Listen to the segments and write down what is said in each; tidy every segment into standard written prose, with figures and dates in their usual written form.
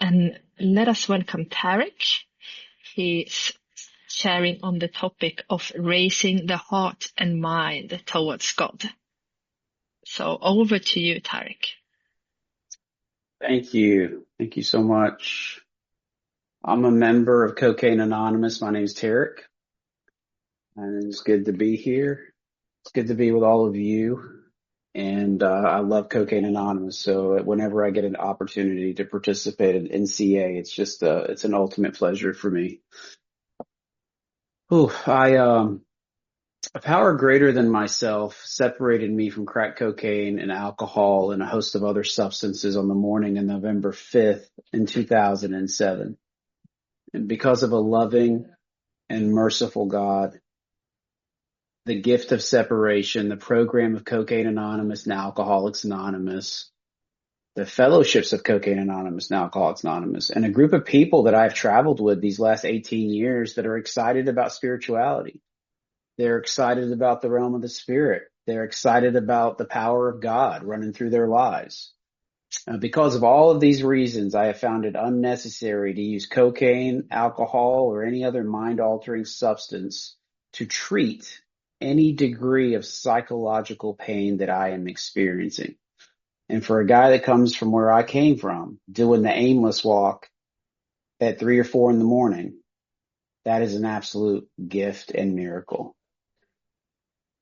And let us welcome Tarek. He's sharing on the topic of raising the heart and mind towards God. So over to you, Tarek. Thank you. Thank you so much. I'm a member of Cocaine Anonymous. My name is Tarek, and it's good to be here. It's good to be with all of you. And I love Cocaine Anonymous. So whenever I get an opportunity to participate in NCA, it's just it's an ultimate pleasure for me. A power greater than myself separated me from crack cocaine and alcohol and a host of other substances on the morning of November 5th in 2007. And because of a loving and merciful God, the gift of separation, the program of Cocaine Anonymous and Alcoholics Anonymous, the fellowships of Cocaine Anonymous and Alcoholics Anonymous, and a group of people that I've traveled with these last 18 years that are excited about spirituality. They're excited about the realm of the spirit. They're excited about the power of God running through their lives. Because of all of these reasons, I have found it unnecessary to use cocaine, alcohol, or any other mind-altering substance to treat any degree of psychological pain that I am experiencing. And for a guy that comes from where I came from, doing the aimless walk at 3 or 4 in the morning, that is an absolute gift and miracle.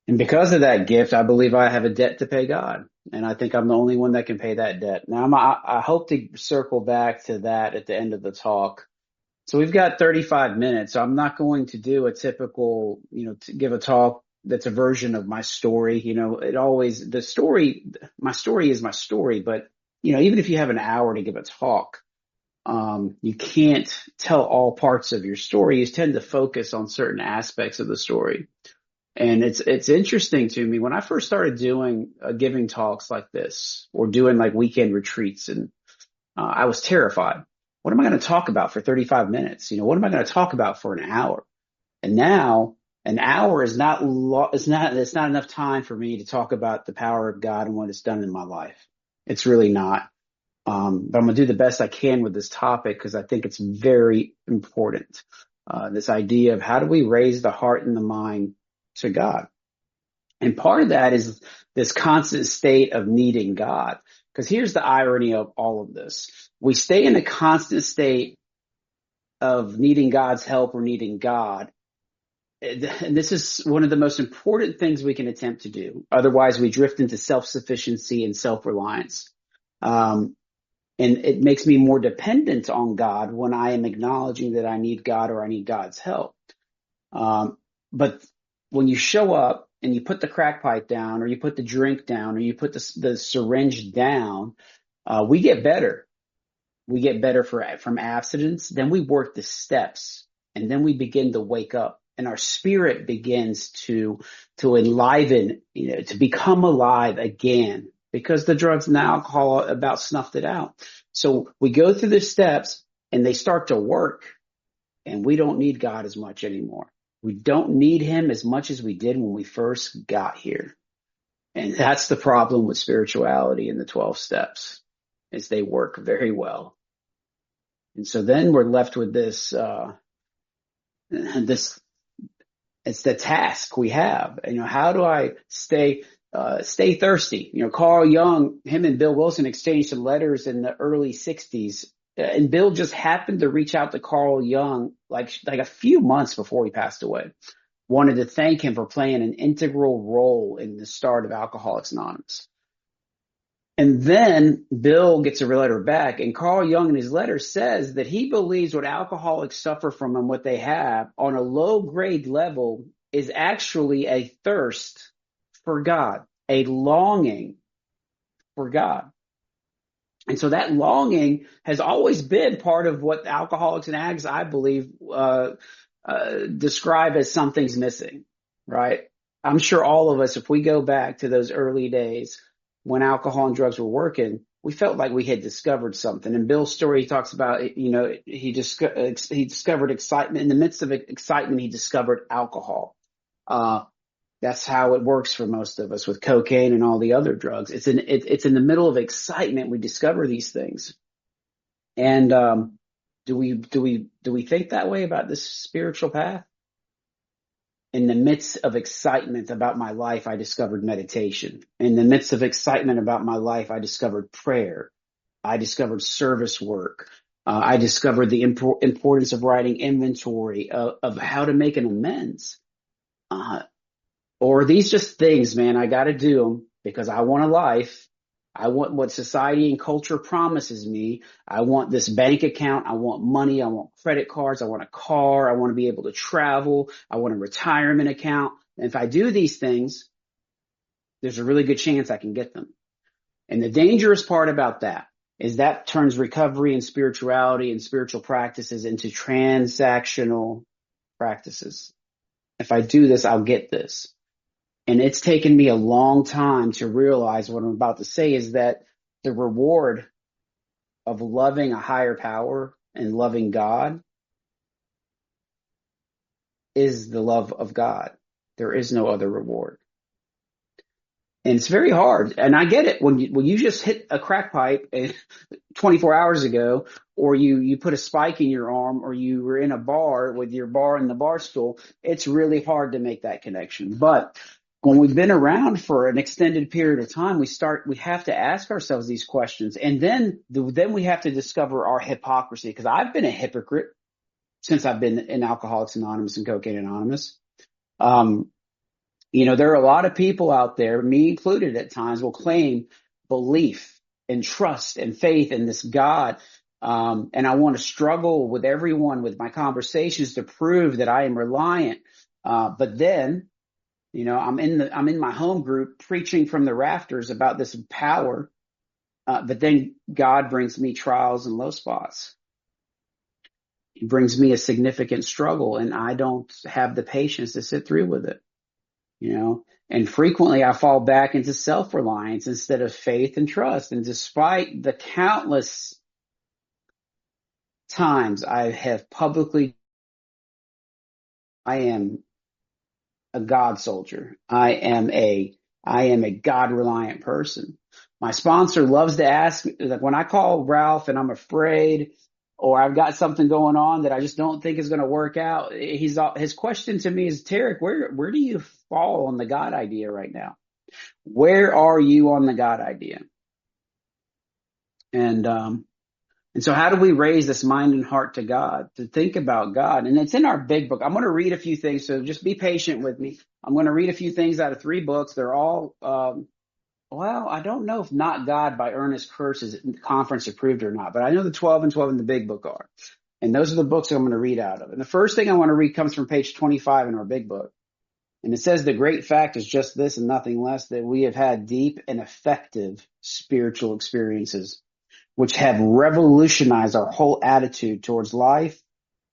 And because of that gift, I believe I have a debt to pay God. And I think I'm the only one that can pay that debt. Now, I hope to circle back to that at the end of the talk. So we've got 35 minutes. So I'm not going to do a typical, to give a talk that's a version of my story. My story is my story. But, even if you have an hour to give a talk, you can't tell all parts of your story. You tend to focus on certain aspects of the story. And it's interesting to me when I first started doing giving talks like this or doing like weekend retreats, and I was terrified. What am I going to talk about for 35 minutes? What am I going to talk about for an hour? And now an hour is it's not enough time for me to talk about the power of God and what it's done in my life. It's really not. But I'm going to do the best I can with this topic because I think it's very important. This idea of how do we raise the heart and the mind to God. And part of that is this constant state of needing God. Because here's the irony of all of this. We stay in a constant state of needing God's help or needing God. And this is one of the most important things we can attempt to do. Otherwise, we drift into self-sufficiency and self-reliance. And it makes me more dependent on God when I am acknowledging that I need God or I need God's help. But when you show up and you put the crack pipe down or you put the drink down or you put the syringe down, we get better. We get better from abstinence. Then we work the steps and then we begin to wake up and our spirit begins to enliven, to become alive again because the drugs and the alcohol about snuffed it out. So we go through the steps and they start to work and we don't need God as much anymore. We don't need him as much as we did when we first got here. And that's the problem with spirituality and the 12 steps is they work very well. And so then we're left with this, it's the task we have. How do I stay thirsty? Carl Jung, him and Bill Wilson exchanged some letters in the early 60s. And Bill just happened to reach out to Carl Jung like a few months before he passed away. Wanted to thank him for playing an integral role in the start of Alcoholics Anonymous. And then Bill gets a letter back, and Carl Jung in his letter says that he believes what alcoholics suffer from and what they have on a low grade level is actually a thirst for God, a longing for God. And so that longing has always been part of what alcoholics and addicts, I believe, describe as something's missing, right? I'm sure all of us, if we go back to those early days when alcohol and drugs were working, we felt like we had discovered something. In Bill's story, he talks about, he discovered excitement. In the midst of excitement, he discovered alcohol. That's how it works for most of us with cocaine and all the other drugs. It's in the middle of excitement we discover these things. And do we think that way about this spiritual path? In the midst of excitement about my life, I discovered meditation. In the midst of excitement about my life, I discovered prayer. I discovered service work. I discovered the importance of writing inventory of how to make an amends. Uh, or are these just things, man, I got to do them because I want a life. I want what society and culture promises me. I want this bank account. I want money. I want credit cards. I want a car. I want to be able to travel. I want a retirement account. And if I do these things, there's a really good chance I can get them. And the dangerous part about that is that turns recovery and spirituality and spiritual practices into transactional practices. If I do this, I'll get this. And it's taken me a long time to realize what I'm about to say is that the reward of loving a higher power and loving God is the love of God. There is no other reward. And it's very hard. And I get it when you just hit a crack pipe 24 hours ago, or you put a spike in your arm, or you were in a bar with your bar and the bar stool. It's really hard to make that connection. But when we've been around for an extended period of time, we have to ask ourselves these questions. And then we have to discover our hypocrisy. Because I've been a hypocrite since I've been in Alcoholics Anonymous and Cocaine Anonymous. There are a lot of people out there, me included at times, will claim belief and trust and faith in this God. And I want to struggle with everyone with my conversations to prove that I am reliant. But then, I'm in my home group preaching from the rafters about this power. But then God brings me trials and low spots. He brings me a significant struggle, and I don't have the patience to sit through with it. And frequently I fall back into self-reliance instead of faith and trust. And despite the countless times I have publicly, I am a God soldier. I am a God reliant person. My sponsor loves to ask me, like when I call Ralph and I'm afraid, or I've got something going on that I just don't think is going to work out. His question to me is, Tarek, where do you fall on the God idea right now? Where are you on the God idea? And so how do we raise this mind and heart to God, to think about God? And it's in our big book. I'm going to read a few things, so just be patient with me. I'm going to read a few things out of 3 books. They're all, I don't know if Not God by Ernest Kurtz is conference approved or not, but I know the 12 and 12 in the big book are. And those are the books I'm going to read out of. And the first thing I want to read comes from page 25 in our big book. And it says, the great fact is just this and nothing less, that we have had deep and effective spiritual experiences, which have revolutionized our whole attitude towards life,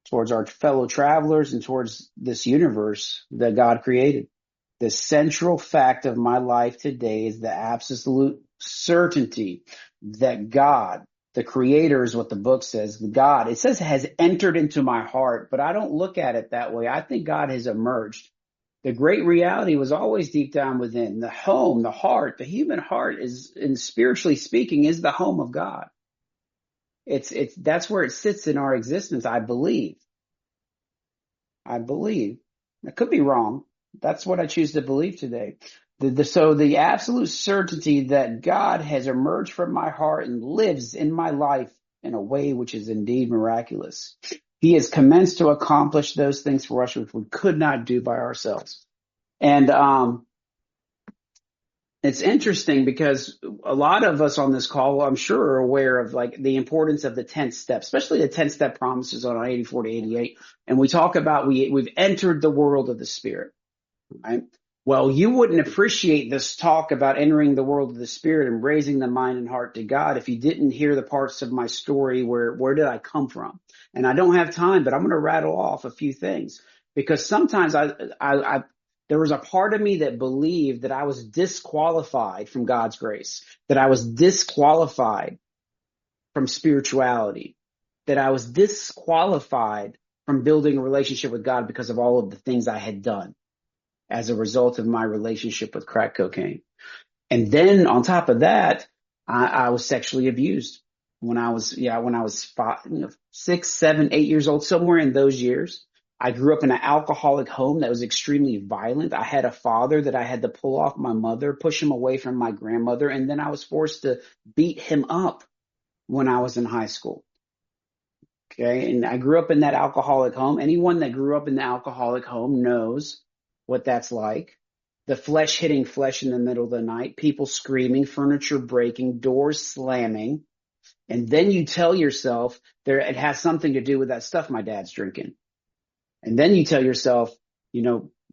towards our fellow travelers, and towards this universe that God created. The central fact of my life today is the absolute certainty that God, the creator is what the book says, God, it says has entered into my heart, but I don't look at it that way. I think God has emerged. The great reality was always deep down within. The home, the heart, the human heart is, and spiritually speaking, is the home of God. That's where it sits in our existence. I believe. I could be wrong. That's what I choose to believe today. So the absolute certainty that God has emerged from my heart and lives in my life in a way which is indeed miraculous. He has commenced to accomplish those things for us which we could not do by ourselves. And it's interesting because a lot of us on this call, I'm sure, are aware of like the importance of the 10th step, especially the 10 step promises on 84 to 88. And we talk about we've entered the world of the Spirit, right? Well, you wouldn't appreciate this talk about entering the world of the Spirit and raising the mind and heart to God if you didn't hear the parts of my story where did I come from? And I don't have time, but I'm going to rattle off a few things because sometimes there was a part of me that believed that I was disqualified from God's grace, that I was disqualified from spirituality, that I was disqualified from building a relationship with God because of all of the things I had done as a result of my relationship with crack cocaine. And then on top of that, I was sexually abused. when I was five, 6, 7, 8 years old, somewhere in those years. I grew up in an alcoholic home that was extremely violent. I had a father that I had to pull off my mother, push him away from my grandmother, and then I was forced to beat him up when I was in high school. Okay. And I grew up in that alcoholic home. Anyone that grew up in the alcoholic home knows what that's like. The flesh hitting flesh in the middle of the night, people screaming, furniture breaking, doors slamming. And then you tell yourself there, it has something to do with that stuff my dad's drinking. And then you tell yourself,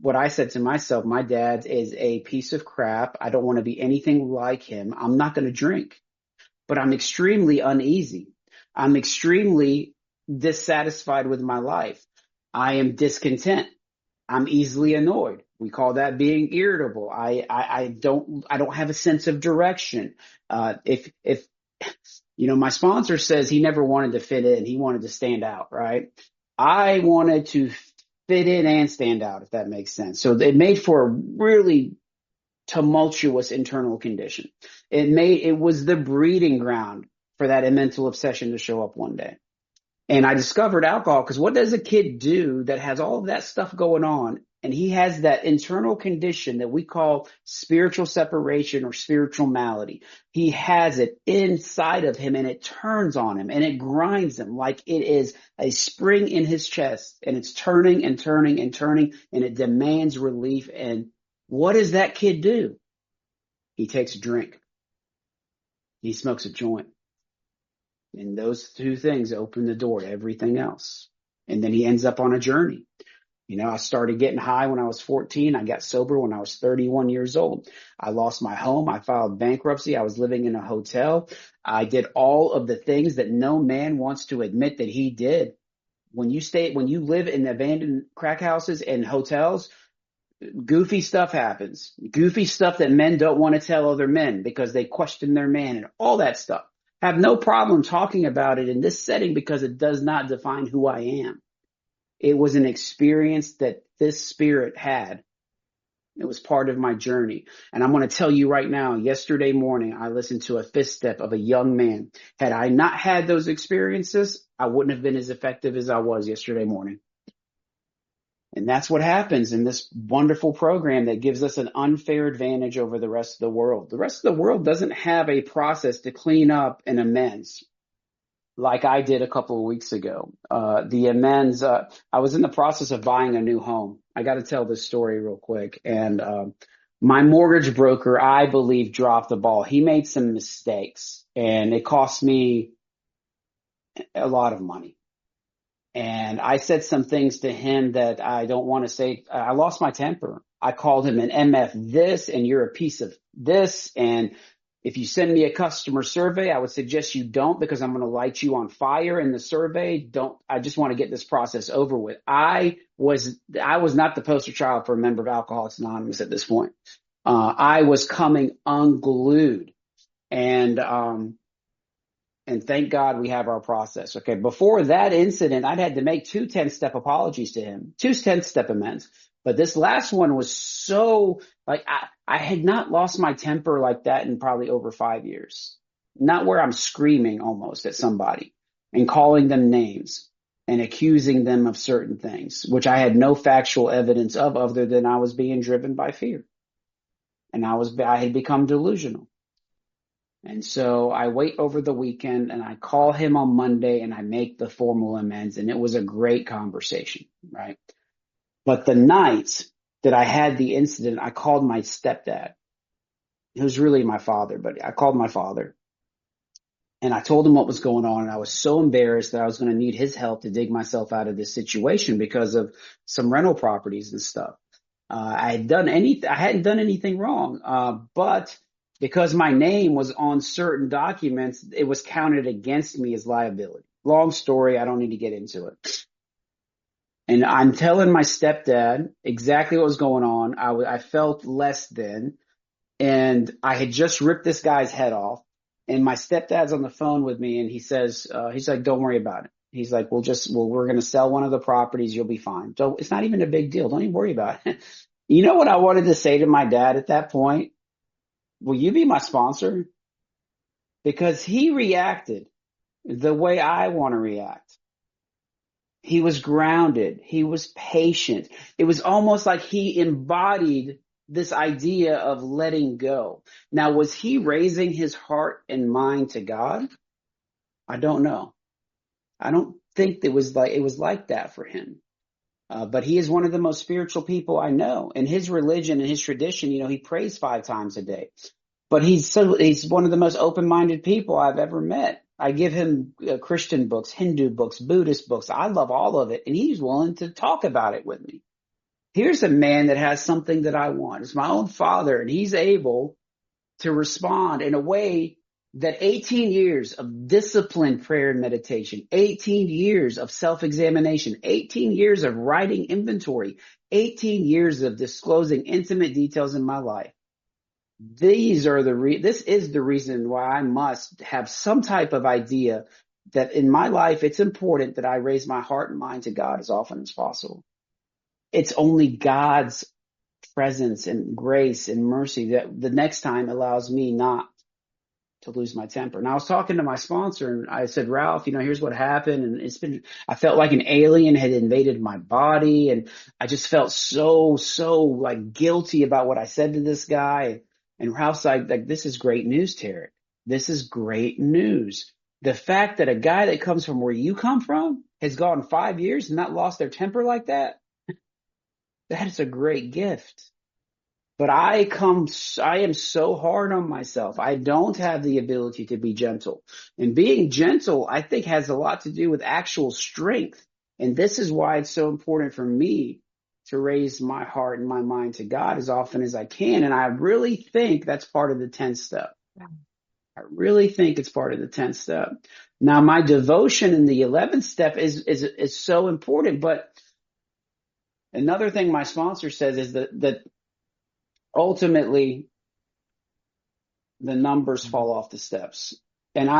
what I said to myself, my dad is a piece of crap. I don't want to be anything like him. I'm not going to drink, but I'm extremely uneasy. I'm extremely dissatisfied with my life. I am discontent. I'm easily annoyed. We call that being irritable. I don't have a sense of direction. If my sponsor says he never wanted to fit in, he wanted to stand out, right? I wanted to fit in and stand out, if that makes sense. So it made for a really tumultuous internal condition. It was the breeding ground for that mental obsession to show up one day. And I discovered alcohol because what does a kid do that has all of that stuff going on? And he has that internal condition that we call spiritual separation or spiritual malady. He has it inside of him and it turns on him and it grinds him like it is a spring in his chest and it's turning and turning and turning and it demands relief. And what does that kid do? He takes a drink. He smokes a joint. And those two things open the door to everything else. And then he ends up on a journey. I started getting high when I was 14. I got sober when I was 31 years old. I lost my home. I filed bankruptcy. I was living in a hotel. I did all of the things that no man wants to admit that he did. When you live in abandoned crack houses and hotels, goofy stuff happens. Goofy stuff that men don't want to tell other men because they question their man and all that stuff. Have no problem talking about it in this setting because it does not define who I am. It was an experience that this spirit had. It was part of my journey. And I'm going to tell you right now, yesterday morning, I listened to a fifth step of a young man. Had I not had those experiences, I wouldn't have been as effective as I was yesterday morning. And that's what happens in this wonderful program that gives us an unfair advantage over the rest of the world. The rest of the world doesn't have a process to clean up and amends like I did a couple of weeks ago. The amends, I was in the process of buying a new home. I got to tell this story real quick. And my mortgage broker, I believe, dropped the ball. He made some mistakes and it cost me a lot of money. And I said some things to him that I don't want to say. I lost my temper. I called him an MF this, and you're a piece of this. And if you send me a customer survey, I would suggest you don't because I'm going to light you on fire in the survey. Don't. I just want to get this process over with. I was not the poster child for a member of Alcoholics Anonymous at this point. I was coming unglued. And thank God we have our process. Okay. Before that incident, I'd had to make 2 10-step apologies to him, 2 10-step amends. But this last one was so like, I had not lost my temper like that in probably over 5 years. Not where I'm screaming almost at somebody and calling them names and accusing them of certain things, which I had no factual evidence of other than I was being driven by fear. And I had become delusional. And so I wait over the weekend and I call him on Monday and I make the formal amends. And it was a great conversation, right? But the night that I had the incident, I called my stepdad. He was really my father, but I called my father and I told him what was going on. And I was so embarrassed that I was going to need his help to dig myself out of this situation because of some rental properties and stuff. I hadn't done anything wrong. But because my name was on certain documents, it was counted against me as liability. Long story. I don't need to get into it. And I'm telling my stepdad exactly what was going on. I felt less than, and I had just ripped this guy's head off. And my stepdad's on the phone with me and he says, he's like, don't worry about it. He's like, we're going to sell one of the properties. You'll be fine. So it's not even a big deal. Don't even worry about it. You know what I wanted to say to my dad at that point? Will you be my sponsor? Because he reacted the way I want to react. He was grounded. He was patient. It was almost like he embodied this idea of letting go. Now, was he raising his heart and mind to God? I don't know. I don't think it was like that for him. But he is one of the most spiritual people I know. In his religion and his tradition, he prays 5 times a day. But he's one of the most open-minded people I've ever met. I give him Christian books, Hindu books, Buddhist books. I love all of it, and he's willing to talk about it with me. Here's a man that has something that I want. It's my own father, and he's able to respond in a way that 18 years of disciplined prayer and meditation, 18 years of self-examination, 18 years of writing inventory, 18 years of disclosing intimate details in my life. This is the reason why I must have some type of idea that in my life, it's important that I raise my heart and mind to God as often as possible. It's only God's presence and grace and mercy that the next time allows me not to lose my temper. And I was talking to my sponsor and I said, Ralph, here's what happened. And I felt like an alien had invaded my body. And I just felt so like guilty about what I said to this guy. And Ralph's like, this is great news, Tarek. This is great news. The fact that a guy that comes from where you come from has gone 5 years and not lost their temper like that, that is a great gift. But I am so hard on myself. I don't have the ability to be gentle. And being gentle, I think, has a lot to do with actual strength. And this is why it's so important for me to raise my heart and my mind to God as often as I can. And I really think that's part of the 10th step. I really think it's part of the 10th step. Now, my devotion in the 11th step is so important. But another thing my sponsor says is that ultimately, the numbers fall off the steps. And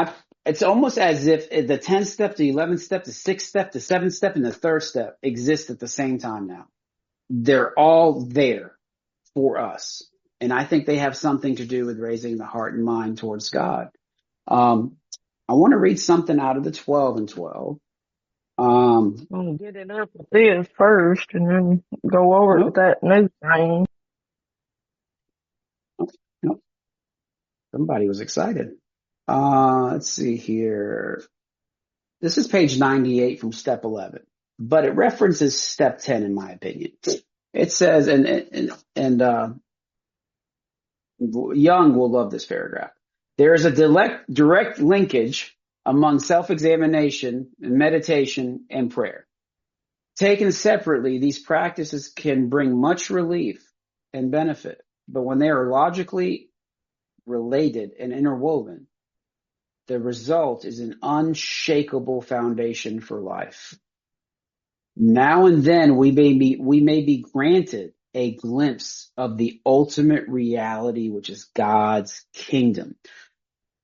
it's almost as if the 10th step, the 11th step, the 6th step, the 7th step, and the 3rd step exist at the same time now. They're all there for us. And I think they have something to do with raising the heart and mind towards God. I want to read something out of the 12 and 12. I'll get it up with this first and then go over to Nope, that new thing. nope. Somebody was excited. Let's see here. This is page 98 from step 11, but it references step 10 in my opinion. It says, and Young will love this paragraph. There is a direct linkage among self-examination and meditation and prayer. Taken separately, these practices can bring much relief and benefit, but when they are logically related and interwoven, the result is an unshakable foundation for life. Now and then we may be granted a glimpse of the ultimate reality, which is God's kingdom.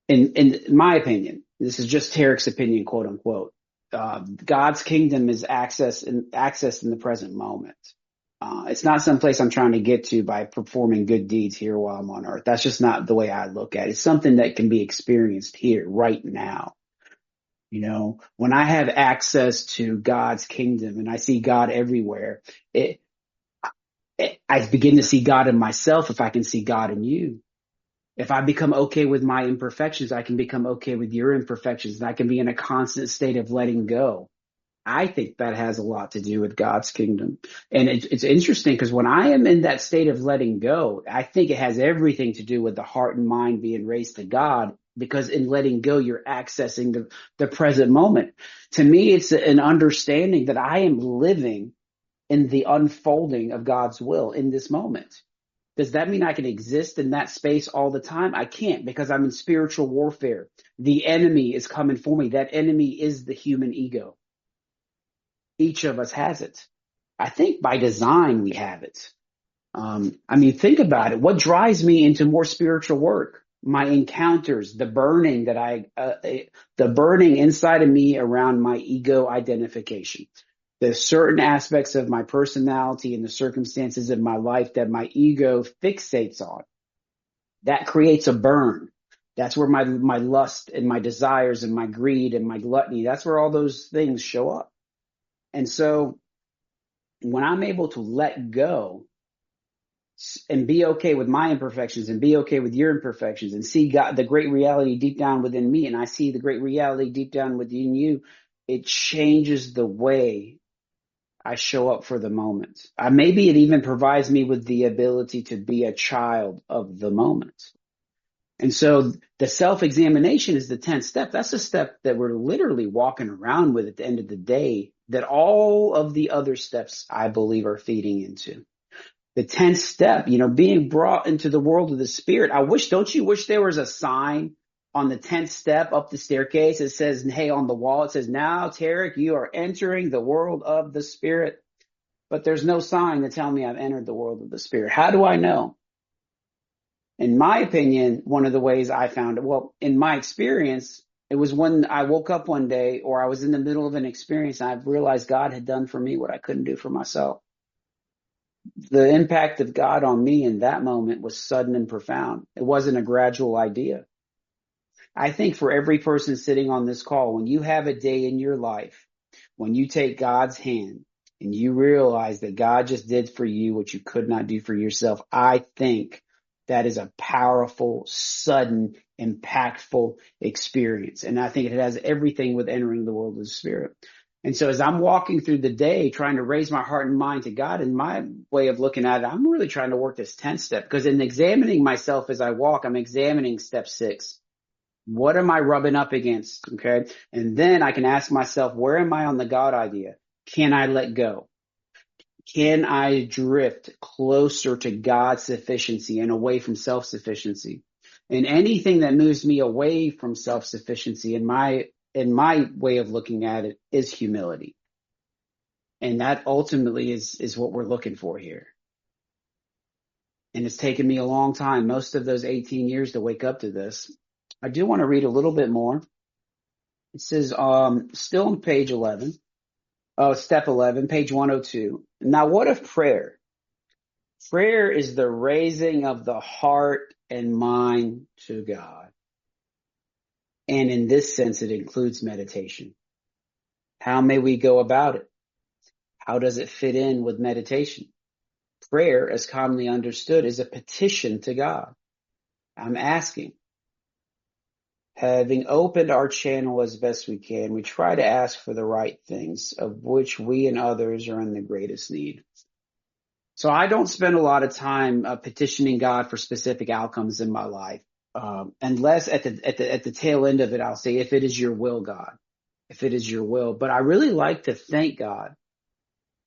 In my opinion, this is just Tarek's opinion, quote unquote. God's kingdom is accessed in the present moment. It's not someplace I'm trying to get to by performing good deeds here while I'm on earth. That's just not the way I look at it. It's something that can be experienced here, right now. When I have access to God's kingdom and I see God everywhere, I begin to see God in myself if I can see God in you. If I become okay with my imperfections, I can become okay with your imperfections, and I can be in a constant state of letting go. I think that has a lot to do with God's kingdom. And it's interesting because when I am in that state of letting go, I think it has everything to do with the heart and mind being raised to God, because in letting go, you're accessing the present moment. To me, it's an understanding that I am living in the unfolding of God's will in this moment. Does that mean I can exist in that space all the time? I can't, because I'm in spiritual warfare. The enemy is coming for me. That enemy is the human ego. Each of us has it. I think by design we have it. Think about it. What drives me into more spiritual work? My encounters, the burning the burning inside of me around my ego identification. There's certain aspects of my personality and the circumstances of my life that my ego fixates on. That creates a burn. That's where my lust and my desires and my greed and my gluttony, that's where all those things show up. And so when I'm able to let go and be okay with my imperfections and be okay with your imperfections and see God, the great reality deep down within me, and I see the great reality deep down within you, it changes the way I show up for the moment. Maybe it even provides me with the ability to be a child of the moment. And so the self-examination is the 10th step. That's a step that we're literally walking around with at the end of the day, that all of the other steps, I believe, are feeding into. The 10th step, being brought into the world of the spirit. Don't you wish there was a sign on the 10th step up the staircase? It says, hey, on the wall, it says, now, Tarek, you are entering the world of the spirit. But there's no sign to tell me I've entered the world of the spirit. How do I know? In my opinion, one of the ways I found it, well, in my experience, it was when I woke up one day or I was in the middle of an experience and I realized God had done for me what I couldn't do for myself. The impact of God on me in that moment was sudden and profound. It wasn't a gradual idea. I think for every person sitting on this call, when you have a day in your life, when you take God's hand and you realize that God just did for you what you could not do for yourself, I think that is a powerful, sudden, impactful experience. And I think it has everything with entering the world of the spirit. And so as I'm walking through the day, trying to raise my heart and mind to God, in my way of looking at it, I'm really trying to work this 10th step, because in examining myself as I walk, I'm examining step 6. What am I rubbing up against? Okay. And then I can ask myself, where am I on the God idea? Can I let go? Can I drift closer to God's sufficiency and away from self-sufficiency? And anything that moves me away from self-sufficiency, in my way of looking at it, is humility. And that ultimately is what we're looking for here. And it's taken me a long time, most of those 18 years, to wake up to this. I do want to read a little bit more. It says, still on page 11, step 11, page 102. Now, what of prayer? Prayer is the raising of the heart and mind to God. And in this sense, it includes meditation. How may we go about it? How does it fit in with meditation? Prayer, as commonly understood, is a petition to God. I'm asking. Having opened our channel as best we can, we try to ask for the right things, of which we and others are in the greatest need. So I don't spend a lot of time petitioning God for specific outcomes in my life, unless at the tail end of it, I'll say, if it is your will, God, if it is your will. But I really like to thank God,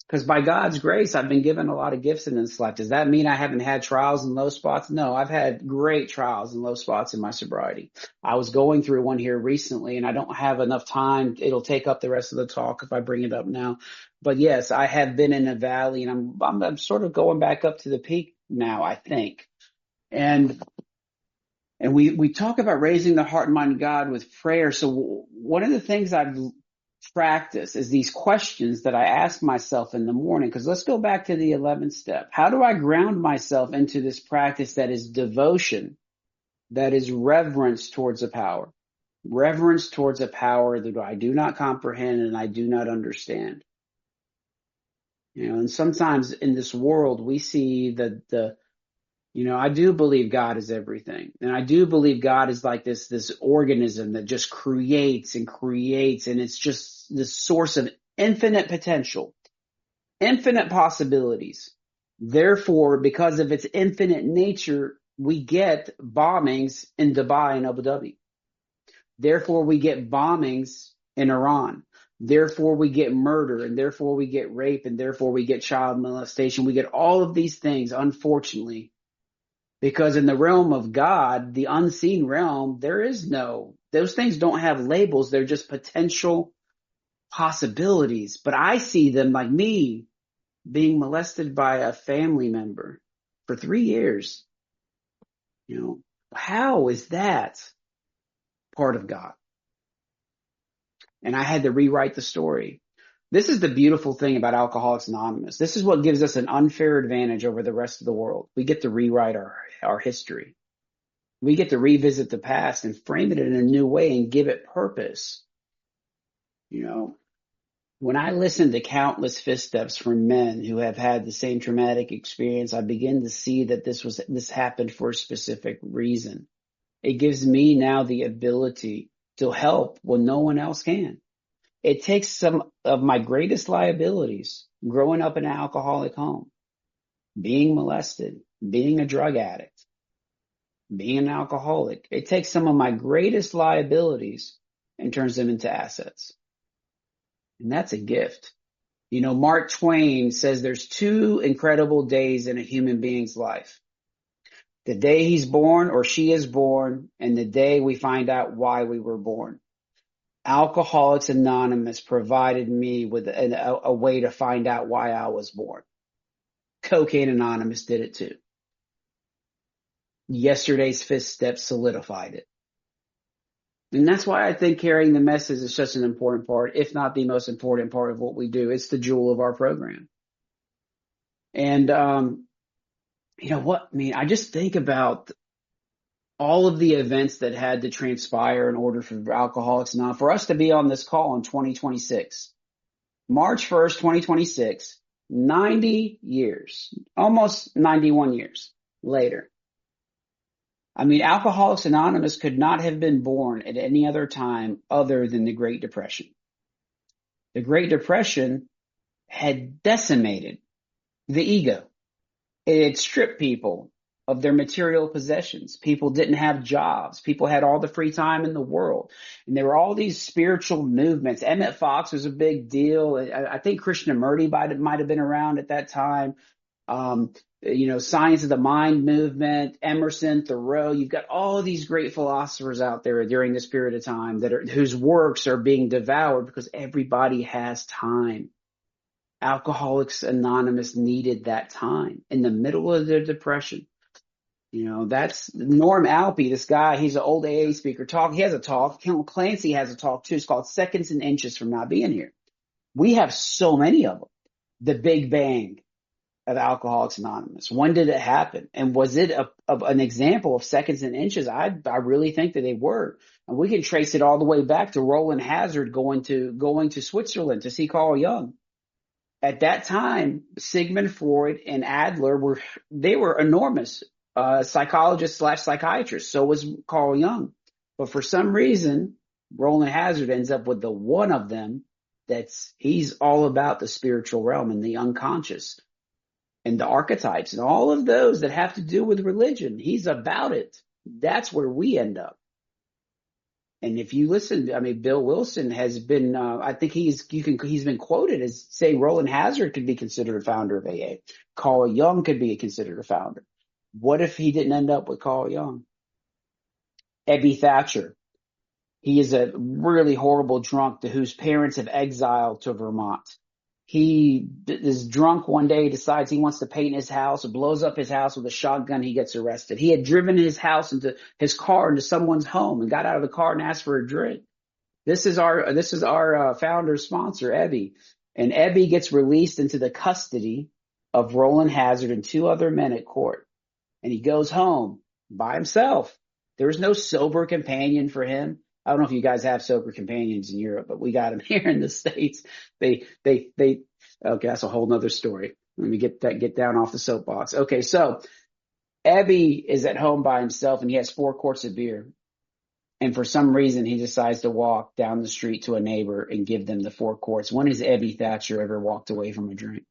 because by God's grace, I've been given a lot of gifts in this life. Does that mean I haven't had trials and low spots? No, I've had great trials and low spots in my sobriety. I was going through one here recently, and I don't have enough time. It'll take up the rest of the talk if I bring it up now. But yes, I have been in a valley, and I'm sort of going back up to the peak now, I think. And we talk about raising the heart and mind of God with prayer. So one of the things I've practice is these questions that I ask myself in the morning. Because let's go back to the 11th step. How do I ground myself into this practice that is devotion, that is reverence towards a power? Reverence towards a power that I do not comprehend and I do not understand. And sometimes in this world we see I do believe God is everything. And I do believe God is like this organism that just creates and creates. And it's just this source of infinite potential, infinite possibilities. Therefore, because of its infinite nature, we get bombings in Dubai and Abu Dhabi. Therefore, we get bombings in Iran. Therefore, we get murder, and therefore we get rape, and therefore we get child molestation. We get all of these things, unfortunately. Because in the realm of God, the unseen realm, those things don't have labels. They're just potential possibilities. But I see them, like me being molested by a family member for 3 years. How is that part of God? And I had to rewrite the story. This is the beautiful thing about Alcoholics Anonymous. This is what gives us an unfair advantage over the rest of the world. We get to rewrite our history. We get to revisit the past and frame it in a new way and give it purpose. You know, when I listen to countless footsteps from men who have had the same traumatic experience, I begin to see that this happened for a specific reason. It gives me now the ability to help when no one else can. It takes some of my greatest liabilities, growing up in an alcoholic home, being molested, being a drug addict, being an alcoholic. It takes some of my greatest liabilities and turns them into assets. And that's a gift. You know, Mark Twain says there's two incredible days in a human being's life. The day he's born or she is born, and the day we find out why we were born. Alcoholics Anonymous provided me with a way to find out why I was born. Cocaine Anonymous did it too. Yesterday's fifth step solidified it. And that's why I think carrying the message is such an important part, if not the most important part of what we do. It's the jewel of our program. And, you know what? I mean, I just think about all of the events that had to transpire in order for Alcoholics Anonymous, for us to be on this call in 2026, March 1st, 2026, 90 years, almost 91 years later. I mean, Alcoholics Anonymous could not have been born at any other time other than the Great Depression. The Great Depression had decimated the ego. It had stripped people of their material possessions. People didn't have jobs. People had all the free time in the world. And there were all these spiritual movements. Emmett Fox was a big deal. I think Krishnamurti might have been around at that time. You know, Science of the Mind movement, Emerson, Thoreau. You've got all of these great philosophers out there during this period of time whose works are being devoured because everybody has time. Alcoholics Anonymous needed that time in the middle of their depression. You know, that's Norm Alpe, this guy, he's an old AA speaker. He has a talk. Clancy has a talk too. It's called Seconds and Inches from Not Being Here. We have so many of them. The Big Bang of Alcoholics Anonymous. When did it happen? And was it an example of seconds and inches? I really think that they were. And we can trace it all the way back to Roland Hazard going to Switzerland to see Carl Jung. At that time, Sigmund Freud and Adler were enormous psychologists / psychiatrists. So was Carl Jung. But for some reason, Roland Hazard ends up with the one of them he's all about the spiritual realm and the unconscious and the archetypes and all of those that have to do with religion. He's about it. That's where we end up. And if you listen, I mean, Bill Wilson has been, I think he's been quoted as saying Roland Hazard could be considered a founder of AA. Carl Jung could be considered a founder. What if he didn't end up with Carl Jung? Ebby Thatcher. He is a really horrible drunk whose parents have exiled to Vermont. He is drunk one day, decides he wants to paint his house, blows up his house with a shotgun. He gets arrested. He had driven his car into someone's home and got out of the car and asked for a drink. This is our founder sponsor, Ebby. And Ebby gets released into the custody of Roland Hazard and two other men at court. And he goes home by himself. There was no sober companion for him. I don't know if you guys have sober companions in Europe, but we got them here in the States. Okay, that's a whole nother story. Let me get down off the soapbox. Okay, so Ebby is at home by himself and he has 4 quarts of beer. And for some reason, he decides to walk down the street to a neighbor and give them the 4 quarts. When has Ebby Thatcher ever walked away from a drink?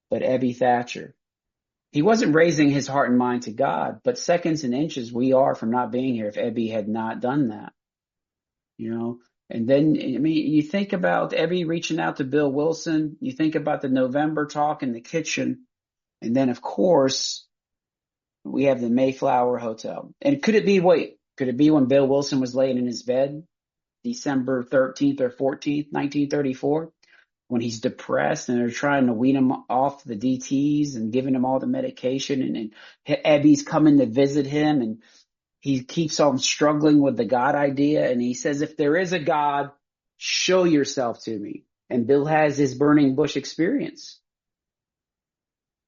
But Ebby Thatcher, he wasn't raising his heart and mind to God, but seconds and inches we are from not being here if Ebby had not done that. You know, and then, I mean, you think about Ebby reaching out to Bill Wilson, you think about the November talk in the kitchen, and then, of course, we have the Mayflower Hotel. And could it be when Bill Wilson was laying in his bed, December 13th or 14th, 1934? When he's depressed and they're trying to wean him off the DTs and giving him all the medication, and Ebby's coming to visit him and he keeps on struggling with the God idea. And he says, if there is a God, show yourself to me. And Bill has his burning bush experience.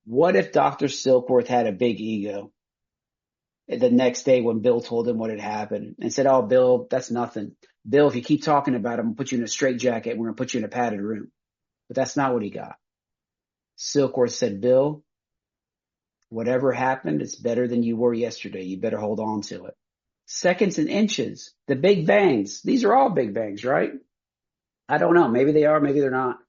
What if Dr. Silkworth had a big ego the next day when Bill told him what had happened and said, "Oh, Bill, that's nothing. Bill, if you keep talking about it, I'm going to put you in a straitjacket and we're going to put you in a padded room." But that's not what he got. Silkworth said, "Bill, whatever happened, it's better than you were yesterday. You better hold on to it." Seconds and inches, the big bangs. These are all big bangs, right? I don't know. Maybe they are, maybe they're not.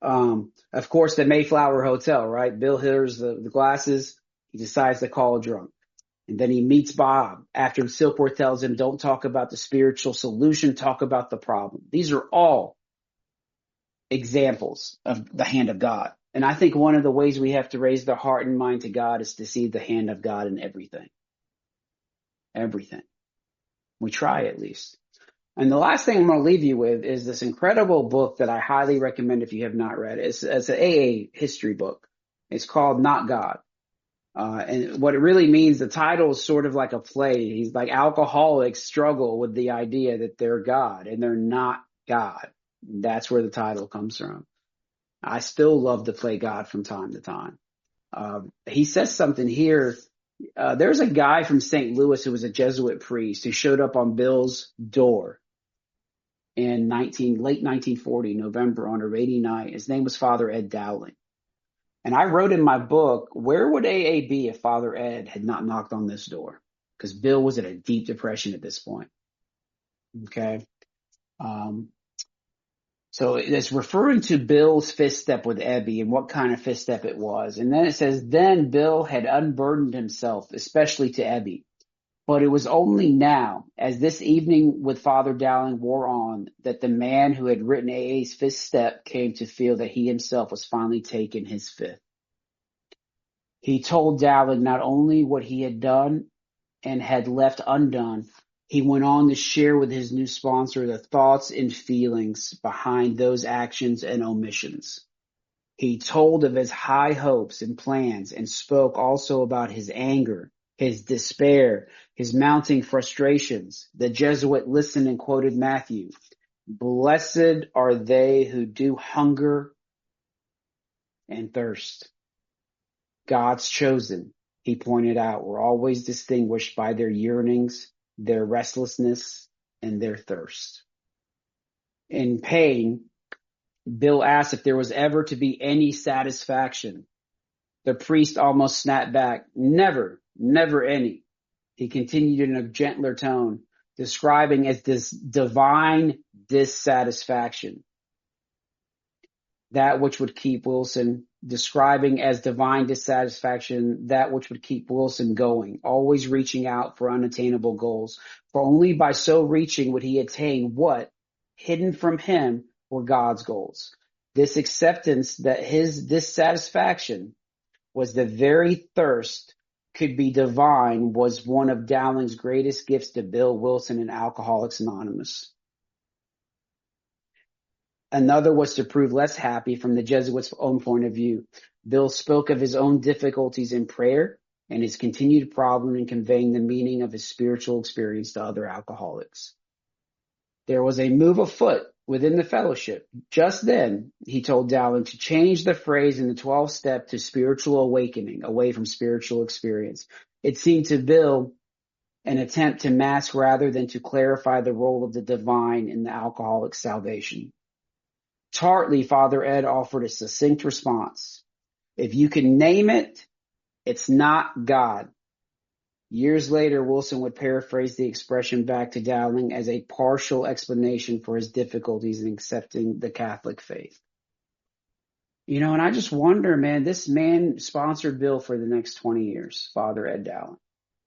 Of course, the Mayflower Hotel, right? Bill hears the glasses. He decides to call a drunk. And then he meets Bob after Silkworth tells him, "Don't talk about the spiritual solution, talk about the problem." These are all examples of the hand of God. And I think one of the ways we have to raise the heart and mind to God is to see the hand of God in everything. Everything. We try at least. And the last thing I'm going to leave you with is this incredible book that I highly recommend if you have not read it. It's an AA history book. It's called Not God. And what it really means, the title is sort of like a play. He's like, alcoholics struggle with the idea that they're God and they're not God. That's where the title comes from. I still love to play God from time to time. He says something here. There's a guy from St. Louis who was a Jesuit priest who showed up on Bill's door in late 1940, November, on a rainy night. His name was Father Ed Dowling. And I wrote in my book, where would AA be if Father Ed had not knocked on this door? Because Bill was in a deep depression at this point. Okay. So it's referring to Bill's fifth step with Ebby and what kind of fifth step it was. And then it says, then Bill had unburdened himself, especially to Ebby. But it was only now, as this evening with Father Dowling wore on, that the man who had written AA's fifth step came to feel that he himself was finally taking his fifth. He told Dowling not only what he had done and had left undone, he went on to share with his new sponsor the thoughts and feelings behind those actions and omissions. He told of his high hopes and plans and spoke also about his anger, his despair, his mounting frustrations. The Jesuit listened and quoted Matthew. Blessed are they who do hunger and thirst. God's chosen, he pointed out, were always distinguished by their yearnings, their restlessness, and their thirst. In pain, Bill asked if there was ever to be any satisfaction. The priest almost snapped back. Never, never any. He continued in a gentler tone, describing as this divine dissatisfaction. That which would keep Wilson, describing as divine dissatisfaction, that which would keep Wilson going, always reaching out for unattainable goals. For only by so reaching would he attain what, hidden from him, were God's goals. This acceptance that his dissatisfaction was the very thirst could be divine was one of Dowling's greatest gifts to Bill Wilson and Alcoholics Anonymous. Another was to prove less happy from the Jesuits' own point of view. Bill spoke of his own difficulties in prayer and his continued problem in conveying the meaning of his spiritual experience to other alcoholics. There was a move afoot within the fellowship. Just then, he told Dowling to change the phrase in the 12th step to spiritual awakening, away from spiritual experience. It seemed to Bill an attempt to mask rather than to clarify the role of the divine in the alcoholic's salvation. Tartly, Father Ed offered a succinct response. If you can name it, it's not God. Years later, Wilson would paraphrase the expression back to Dowling as a partial explanation for his difficulties in accepting the Catholic faith. You know, and I just wonder, man, this man sponsored Bill for the next 20 years, Father Ed Dowling.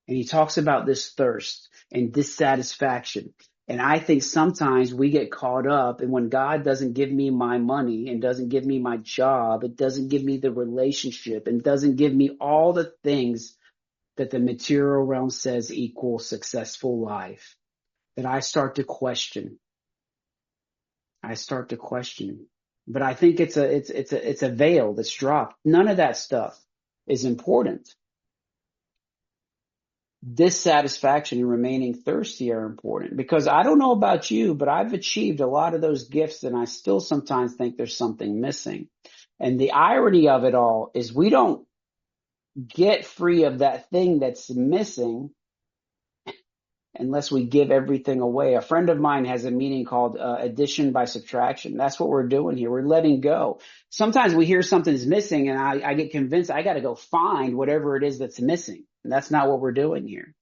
And he talks about this thirst and dissatisfaction. And I think sometimes we get caught up, and when God doesn't give me my money and doesn't give me my job, it doesn't give me the relationship and doesn't give me all the things that the material realm says equal successful life, that I start to question. But I think it's a veil that's dropped. None of that stuff is important. Dissatisfaction and remaining thirsty are important, because I don't know about you, but I've achieved a lot of those gifts and I still sometimes think there's something missing. And the irony of it all is we don't get free of that thing that's missing unless we give everything away. A friend of mine has a meaning called addition by subtraction. That's what we're doing here. We're letting go. Sometimes we hear something's missing and I get convinced I got to go find whatever it is that's missing. And that's not what we're doing here.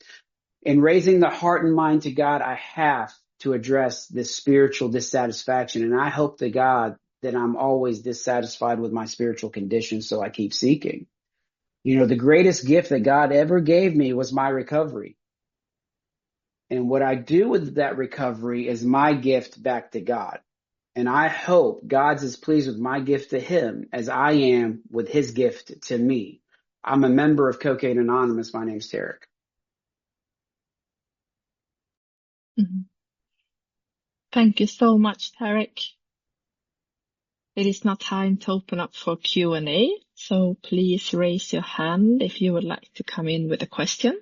In raising the heart and mind to God, I have to address this spiritual dissatisfaction. And I hope to God that I'm always dissatisfied with my spiritual condition, so I keep seeking. You know, the greatest gift that God ever gave me was my recovery. And what I do with that recovery is my gift back to God. And I hope God's as pleased with my gift to him as I am with his gift to me. I'm a member of Cocaine Anonymous. My name's Tarek. Mhm. Thank you so much, Tarek. It is now time to open up for Q&A. So please raise your hand if you would like to come in with a question.